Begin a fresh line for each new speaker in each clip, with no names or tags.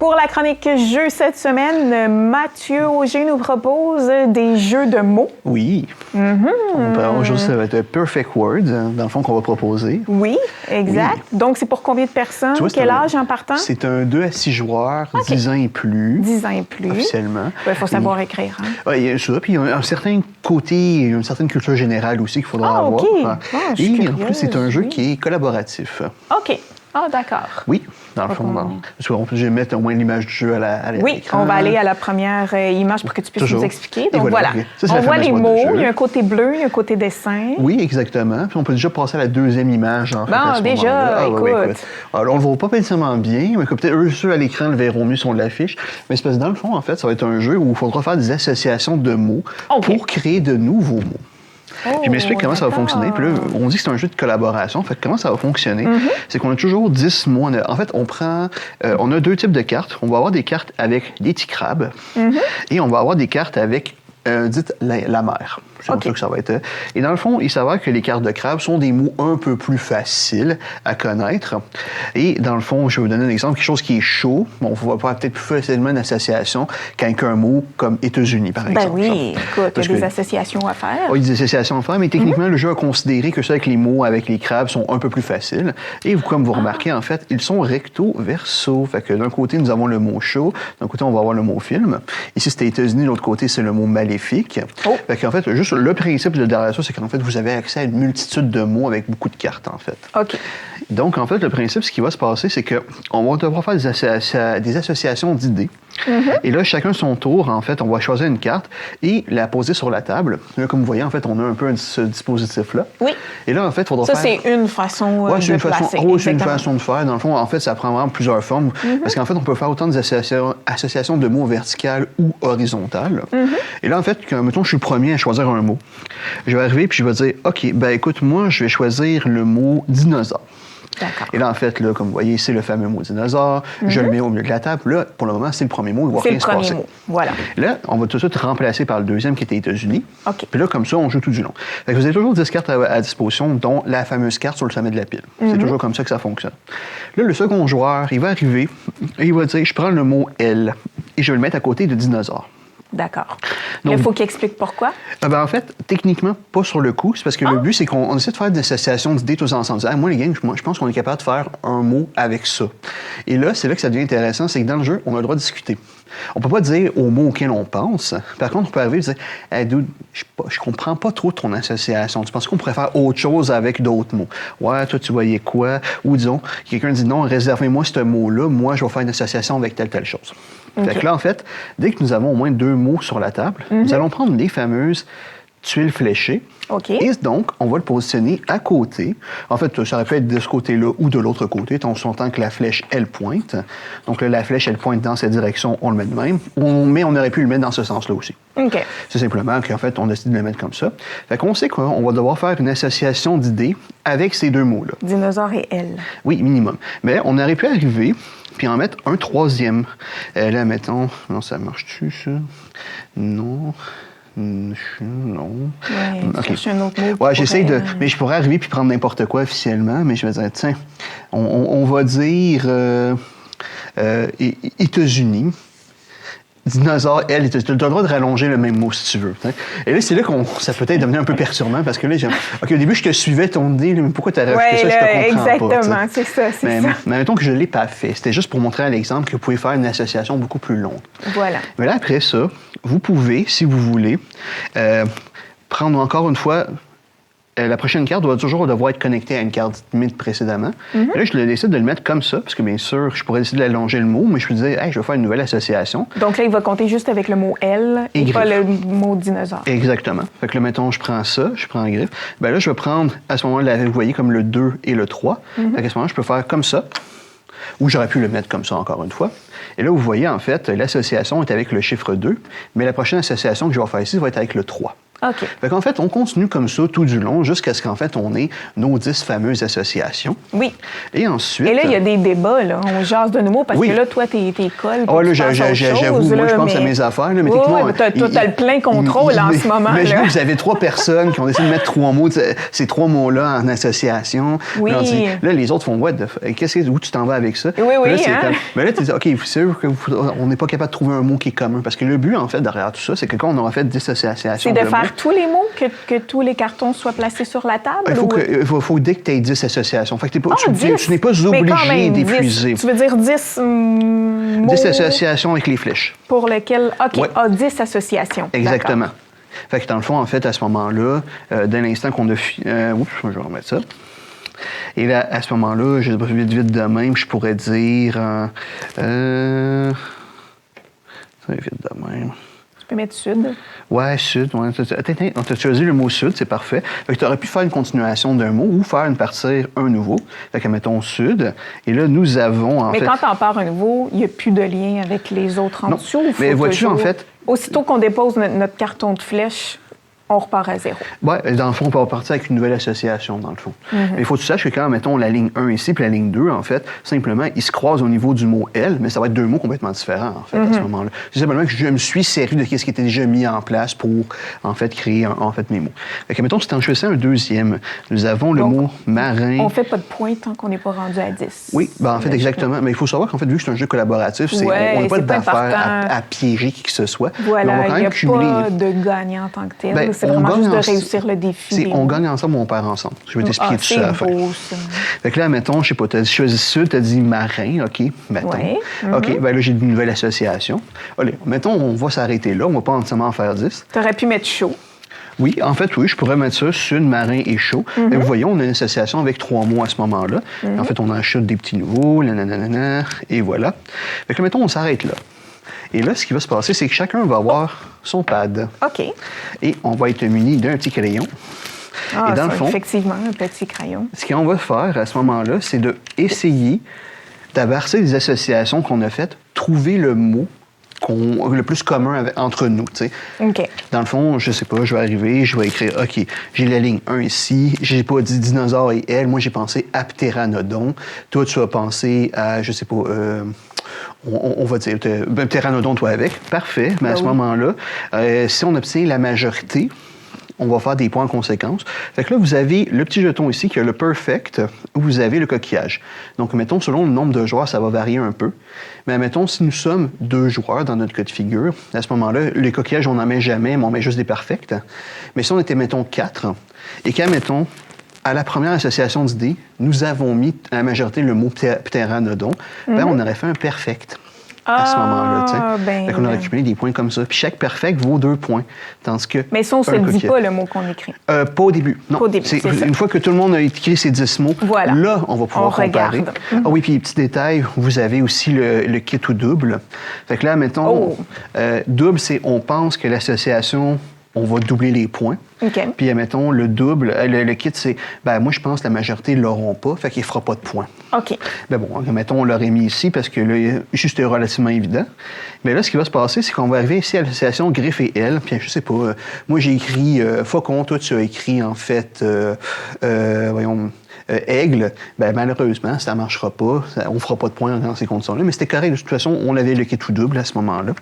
Pour la chronique jeux cette semaine, Mathieu Auger nous propose des jeux de mots.
Oui. Aujourd'hui, ça va être Perfect Words, dans le fond, qu'on va proposer.
Oui, exact. Oui. Donc, c'est pour combien de personnes? Tu vois, quel âge en partant?
C'est un 2 à 6 joueurs, okay. 10 ans et plus.
10 ans et plus.
Officiellement.
Il faut savoir écrire. Hein?
Oui, il y a ça. Puis, il y a un certain côté, une certaine culture générale aussi qu'il faudra avoir.
OK.
Et en plus, c'est un jeu qui est collaboratif.
OK. Ah, d'accord.
Oui, dans le fond. Parce qu'on peut mettre au moins l'image du jeu à l'écran.
Oui, on va aller à la première image pour que tu puisses nous expliquer. Donc voilà,
ça,
on voit les mots, il y a un côté bleu, il y a un côté dessin.
Oui, exactement. Puis on peut déjà passer à la deuxième image. En fait,
bon, déjà, écoute.
Alors, on ne le voit pas nécessairement bien, mais peut-être eux, ceux à l'écran le verront mieux si on l'affiche. Mais c'est parce que dans le fond, en fait, ça va être un jeu où il faudra faire des associations de mots pour créer de nouveaux mots. Je m'explique comment ça va fonctionner. Puis là, on dit que c'est un jeu de collaboration. Fait que comment ça va fonctionner? C'est qu'on a toujours 10 mots. En fait, on a deux types de cartes. On va avoir des cartes avec des petits crabes et on va avoir des cartes avec, dites, la mer. C'est comme ça que ça va être. Et dans le fond, il s'avère que les cartes de crabe sont des mots un peu plus faciles à connaître. Et dans le fond, je vais vous donner un exemple, quelque chose qui est chaud. Bon, on va faire peut-être plus facilement une association qu'avec un mot comme États-Unis, par exemple.
Ben oui, écoute, il y a des associations à faire.
Oui, il y a des associations à faire, mais techniquement, le jeu a considéré que ça avec les mots, avec les crabes, sont un peu plus faciles. Et comme vous remarquez, en fait, ils sont recto-verso. Fait que d'un côté, nous avons le mot chaud, d'un côté, on va avoir le mot film. Ici, c'était États-Unis, de l'autre côté, c'est le mot maléfique. Fait qu'en fait, juste le principe derrière ça, c'est qu'en fait, vous avez accès à une multitude de mots avec beaucoup de cartes, en fait.
OK.
Donc, en fait, le principe, ce qui va se passer, c'est qu'on va devoir faire des associations d'idées. Et là, chacun son tour, en fait, on va choisir une carte et la poser sur la table. Là, comme vous voyez, en fait, on a un peu ce dispositif-là.
Oui.
Et là, en fait, il faudra
faire... Ça, c'est une façon de placer.
C'est une façon de faire. Dans le fond, en fait, ça prend vraiment plusieurs formes. Parce qu'en fait, on peut faire autant des associations de mots verticales ou horizontales. Et là, en fait, mettons, je suis le premier à choisir un mot. Je vais arriver puis je vais dire, OK, ben écoute, moi, je vais choisir le mot dinosaure.
D'accord.
Et là, en fait, là, comme vous voyez, c'est le fameux mot dinosaure. Je le mets au milieu de la table. Là, pour le moment, c'est le premier mot. Il va rien se passer. C'est le premier mot.
Voilà.
Là, on va tout de suite remplacer par le deuxième qui était États-Unis.
OK.
Puis là, comme ça, on joue tout du long. Fait que vous avez toujours 10 cartes à disposition, dont la fameuse carte sur le sommet de la pile. C'est toujours comme ça que ça fonctionne. Là, le second joueur, il va arriver et il va dire, je prends le mot L et je vais le mettre à côté de dinosaure.
D'accord. Il faut qu'il explique pourquoi?
En fait, techniquement, pas sur le coup. C'est parce que le but, c'est qu'on essaie de faire des associations d'idées tous ensemble. Moi, les gars, je pense qu'on est capable de faire un mot avec ça. Et là, c'est là que ça devient intéressant, c'est que dans le jeu, on a le droit de discuter. On peut pas dire au mot auquel on pense. Par contre, on peut arriver et dire hey, dude, je comprends pas trop ton association. Tu penses qu'on pourrait faire autre chose avec d'autres mots? Ouais, toi, tu voyais quoi? Ou disons, quelqu'un dit non, réservez-moi ce mot-là, moi, je vais faire une association avec telle chose. Fait que là, en fait, dès que nous avons au moins 2 mots sur la table, nous allons prendre les fameuses tuiles fléchées.
OK.
Et donc, on va le positionner à côté. En fait, ça aurait pu être de ce côté-là ou de l'autre côté. On s'entend que la flèche, elle pointe. Donc là, la flèche, elle pointe dans cette direction, on le met de même. Mais on aurait pu le mettre dans ce sens-là aussi.
OK. C'est
simplement qu'en fait, on décide de le mettre comme ça. Fait qu'on sait qu'on va devoir faire une association d'idées avec ces 2 mots-là.
Dinosaure et elle.
Oui, minimum. Mais on aurait pu arriver puis en mettre un troisième. Là, mettons... Non, ça marche-tu, ça? Non... Non.
Ouais, un autre mot.
Ouais, j'essaie de. Mais je pourrais arriver puis prendre n'importe quoi officiellement, mais je vais dire, tiens, on va dire États-Unis. Dinosaure, elle, tu as le droit de rallonger le même mot si tu veux. T'sais. Et là, c'est là ça peut être devenu un peu perturbant parce que là, OK, au début, je te suivais ton idée, mais pourquoi tu as rajouté ça? Je te comprends pas.
Exactement, c'est ça.
Mais mettons que je ne l'ai pas fait. C'était juste pour montrer à l'exemple que vous pouvez faire une association beaucoup plus longue.
Voilà.
Mais là, après ça, vous pouvez, si vous voulez, prendre encore une fois. La prochaine carte doit toujours devoir être connectée à une carte limite précédemment. Et là, je décide de le mettre comme ça, parce que bien sûr, je pourrais décider d'allonger le mot, mais je peux dire, hey, je vais faire une nouvelle association.
Donc là, il va compter juste avec le mot L et pas le mot dinosaure.
Exactement. Fait que là, mettons, je prends ça, je prends la griffe. Bien là, je vais prendre, à ce moment-là, vous voyez comme le 2 et le 3. Fait qu'à ce moment-là, je peux faire comme ça, ou j'aurais pu le mettre comme ça encore une fois. Et là, vous voyez, en fait, l'association est avec le chiffre 2, mais la prochaine association que je vais faire ici va être avec le 3.
OK.
Fait qu'en fait, on continue comme ça tout du long jusqu'à ce qu'en fait, on ait nos 10 fameuses associations.
Oui.
Et ensuite...
Et là, il y a des débats, là. On jase de nouveau parce que là, toi, t'es colle.
Ah, là, j'avoue, moi, je pense à mes affaires. Là, mais
toi, t'as le plein contrôle en ce moment.
Imaginez que vous avez 3 personnes qui ont décidé de mettre 3 mots, ces 3 mots-là en association.
Oui.
Là, les autres font what the fuck? Où tu t'en vas avec ça?
Oui,
là,
hein?
Mais là, tu dis, OK, c'est sûr qu'on n'est pas capable de trouver un mot qui est commun. Parce que le but, en fait, derrière tout ça, c'est que quand on aura fait 10 associations.
C'est de faire tous les mots, que tous les cartons soient placés sur la table?
Il faut dès que tu aies 10 associations. Fait que tu n'es pas
Mais
obligé d'épuiser.
Tu veux dire 10 mots?
10 associations avec les flèches.
Pour lesquelles... OK,
ouais.
10 associations.
Exactement. Fait que dans le fond, en fait, à ce moment-là, dès l'instant qu'on a... oups, je vais remettre ça. Et là, à ce moment-là, je sais pas, vite de même, je pourrais dire... vite de même...
Tu peux mettre sud.
Ouais, sud. Ouais. On t'a choisi le mot sud, c'est parfait. Fait que tu aurais pu faire une continuation d'un mot ou faire une partie un nouveau. Fait que mettons sud. Et là, nous avons en fait...
Mais quand t'en pars un nouveau, il n'y a plus de lien avec les autres en dessous.
Mais vois-tu, en fait...
Aussitôt qu'on dépose notre carton de flèche, on repart à zéro.
Oui, dans le fond, on peut repartir avec une nouvelle association, dans le fond. Mais il faut que tu saches que quand, mettons, la ligne 1 ici puis la ligne 2, en fait, simplement, ils se croisent au niveau du mot « elle », mais ça va être 2 mots complètement différents, en fait, à ce moment-là. C'est simplement que je me suis servi de ce qui était déjà mis en place pour, en fait, créer, mes mots. Fait que, mettons, si tu en choisis un deuxième, nous avons le mot « marin ».
On fait pas de point tant qu'on n'est pas rendu à 10.
Oui, ben, en fait, exactement. Mais il faut savoir qu'en fait, vu que c'est un jeu collaboratif, on n'a pas d'affaire à piéger qui que ce soit.
Voilà, il n'y a pas de gagnant en tant que tel. C'est vraiment juste de réussir le défi.
On gagne ensemble ou on perd ensemble. Je vais t'expliquer tout ça.
C'est beau, ça.
Fait que là, mettons, je sais pas, tu as choisi sud, tu as dit marin, OK, mettons.
Ouais.
OK, ben là, j'ai une nouvelle association. Allez, mettons, on va s'arrêter là, on va pas entièrement en faire 10.
Tu aurais pu mettre chaud.
Oui, en fait, oui, je pourrais mettre ça, sud, marin et chaud. Et vous voyez, on a une association avec 3 mots à ce moment-là. En fait, on en ajoute des petits nouveaux, nanana, et voilà. Fait que, mettons, on s'arrête là. Et là, ce qui va se passer, c'est que chacun va avoir son pad.
OK.
Et on va être muni d'un petit crayon.
Ah,
et dans le fond,
effectivement, un petit crayon.
Ce qu'on va faire à ce moment-là, c'est d'essayer d'averser des associations qu'on a faites, trouver le mot le plus commun entre nous, tu sais.
OK.
Dans le fond, je sais pas, je vais arriver, je vais écrire, OK, j'ai la ligne 1 ici, j'ai pas dit dinosaure et elle, moi j'ai pensé Apteranodon. Toi, tu as pensé à, je sais pas, on va dire, Pteranodon, toi avec. Parfait, mais à ce moment-là, si on obtient la majorité, on va faire des points en conséquence. Fait que là, vous avez le petit jeton ici qui a le perfect, où vous avez le coquillage. Donc, mettons, selon le nombre de joueurs, ça va varier un peu. Mais mettons, si nous sommes 2 joueurs dans notre cas de figure, à ce moment-là, les coquillages, on n'en met jamais, mais on met juste des perfects. Mais si on était, mettons, 4, et qu'à, mettons, à la première association d'idées, nous avons mis à la majorité le mot pteranodon, ben, on aurait fait un perfect. À ce moment-là, tu sais. Fait qu'on aurait accumulé des points comme ça. Puis chaque perfect vaut 2 points. Tandis que.
Mais ça, on ne se dit pas le mot qu'on écrit.
Pas au début. Non.
Pas au début. C'est
une fois que tout le monde a écrit ses 10 mots, là, on va pouvoir comparer. Ah oui, puis petit détail, vous avez aussi le kit ou double. Fait que là, mettons, double, c'est on pense que l'association, on va doubler les points.
Okay.
Puis, mettons, le double, le kit, c'est, moi, je pense que la majorité ne l'auront pas, fait qu'il ne fera pas de points.
OK.
Ben bon, mettons, on l'aurait mis ici parce que là, juste relativement évident. Mais là, ce qui va se passer, c'est qu'on va arriver ici à l'association griffe et L. Puis, je sais pas, moi, j'ai écrit faucon, toi, tu as écrit, en fait, aigle. Ben, malheureusement, ça ne marchera pas. On ne fera pas de points dans ces conditions-là. Mais c'était correct. De toute façon, on avait le kit ou double à ce moment-là.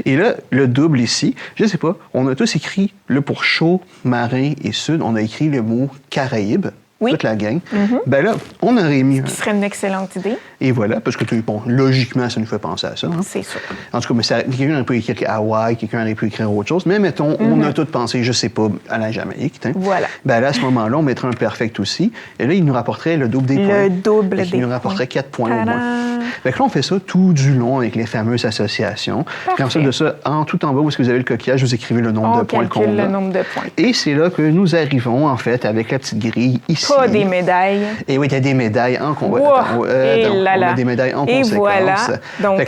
Et là, le double ici, je sais pas, on a tous écrit, là, pour chaud, marin et sud, on a écrit le mot Caraïbes.
Oui.
Toute la gang. Ben là, on aurait mis...
Ce serait une excellente idée.
Et voilà, parce que, bon, logiquement, ça nous fait penser à ça. Hein?
C'est sûr.
En tout cas, mais quelqu'un aurait pu écrire Hawaï, quelqu'un aurait pu écrire autre chose. Mais mettons, on a tous pensé, je sais pas, à la Jamaïque. Hein?
Voilà.
Ben là, à ce moment-là, on mettrait un perfect aussi. Et là, il nous rapporterait le double des points.
Le double des points.
Il nous rapporterait 4 points au moins. Fait que là, on fait ça tout du long avec les fameuses associations. Puis ensuite de ça, tout en bas, où est-ce que vous avez le coquillage, vous écrivez le nombre de points qu'on a.
On calcule le nombre de points.
Et c'est là que nous arrivons, en fait, avec la petite grille ici.
Pas des médailles.
Et oui, il y a des médailles en
on a
des médailles en
et
conséquence.
Voilà. Donc,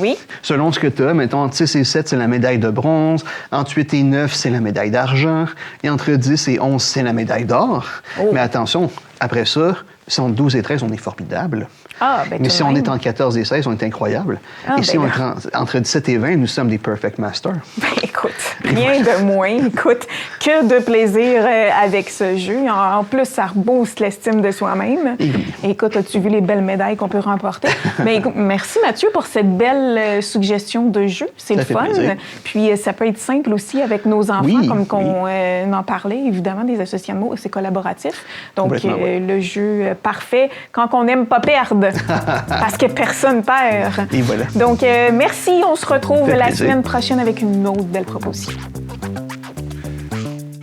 oui.
Selon ce que tu as, mettons, entre 6 et 7, c'est la médaille de bronze. Entre 8 et 9, c'est la médaille d'argent. Et entre 10 et 11, c'est la médaille d'or. Mais attention, Après ça, si on est 12 et 13, on est formidable.
Ah, ben,
Mais
tout
si
de
on
même.
est en 14 et 16, on est incroyable.
Ah,
et si
ben
on
là.
est entre 17 et 20, nous sommes des perfect masters.
Ben, écoute, rien de moins. Écoute, que de plaisir avec ce jeu. En plus, ça rebooste l'estime de soi-même. Écoute, as-tu vu les belles médailles qu'on peut remporter? Mais écoute, merci Mathieu pour cette belle suggestion de jeu. C'est le
Ça fait
fun.
plaisir.
Puis ça peut être simple aussi avec nos enfants,
Oui,
comme qu'on en parlait, évidemment, des associations de mots, c'est collaboratif. Donc,
Complètement, oui.
le jeu parfait quand on n'aime pas perdre, parce que personne perd.
Et voilà.
Donc, merci. On se retrouve
Ça fait
la
plaisir.
semaine prochaine avec une autre belle proposition.